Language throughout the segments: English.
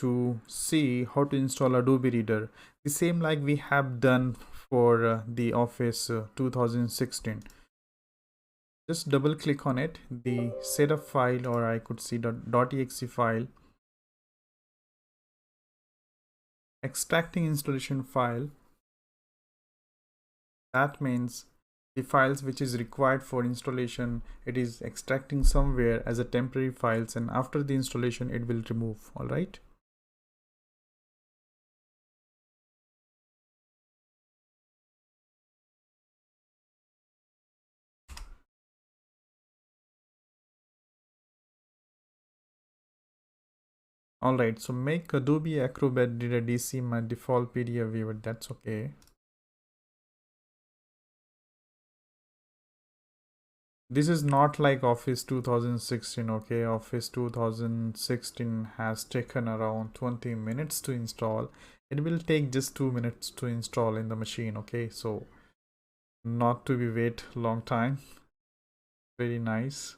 to see how to install Adobe Reader, the same like we have done for the Office 2016. Just double click on it, the setup file, or I could see .exe file, extracting installation file. That means the files which is required for installation, it is extracting somewhere as a temporary files, and after the installation it will remove. All right. Alright, so make Adobe Acrobat Reader DC my default PDF viewer. That's okay. This is not like Office 2016, okay? Office 2016 has taken around 20 minutes to install. It will take just 2 minutes to install in the machine, okay? So not to be wait long time. Very nice.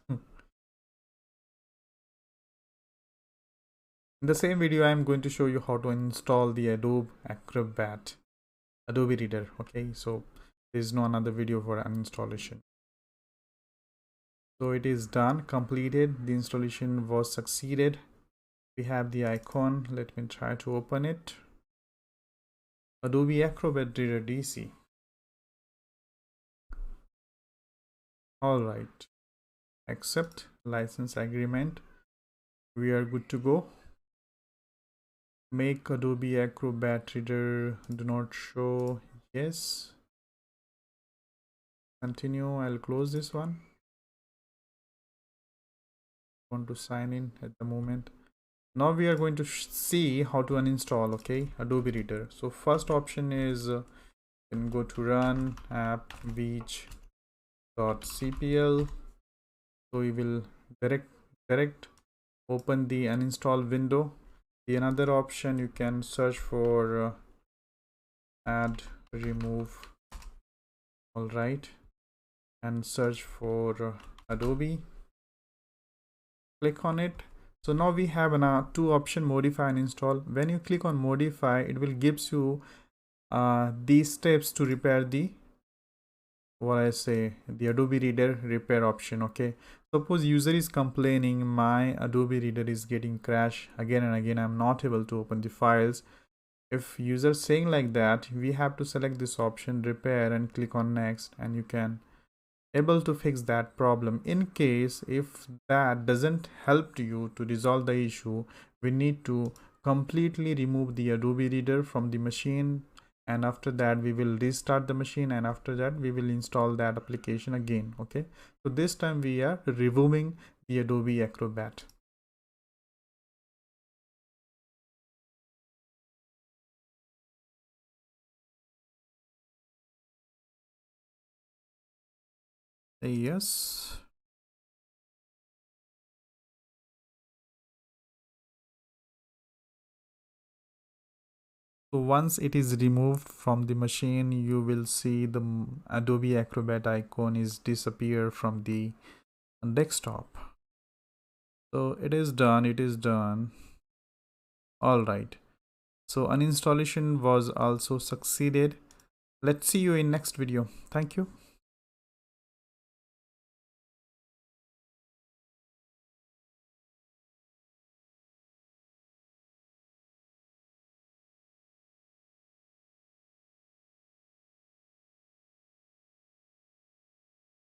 In the same video, I am going to show you how to install the Adobe Acrobat Adobe Reader. Okay, so there is no another video for uninstallation. So it is done, completed. The installation was succeeded. We have the icon. Let me try to open it. Adobe Acrobat Reader DC. All right. Accept license agreement. We are good to go. Make Adobe Acrobat Reader do not show. Yes. Continue. I'll close this one. Want to sign in at the moment. Now we are going to see how to uninstall, okay, Adobe Reader. So first option is can go to run app veach.cpl. So we will direct open the uninstall window. The another option, you can search for add remove. All right, and search for Adobe. Click on it. So now we have two option, modify and install. When you click on modify, it will gives you these steps to repair the the Adobe Reader repair option. Okay, suppose user is complaining my Adobe Reader is getting crash again and again, I'm not able to open the files. If user saying like that, we have to select this option repair and click on next, and you can able to fix that problem. In case if that doesn't help you to resolve the issue, we need to completely remove the Adobe Reader from the machine, and after that we will restart the machine, and after that we will install that application again. Okay, so this time we are removing the Adobe Acrobat. Yes. So once it is removed from the machine, you will see the Adobe Acrobat icon is disappear from the desktop. So it is done. It is done. All right. So uninstallation was also succeeded. Let's see you in next video. Thank you.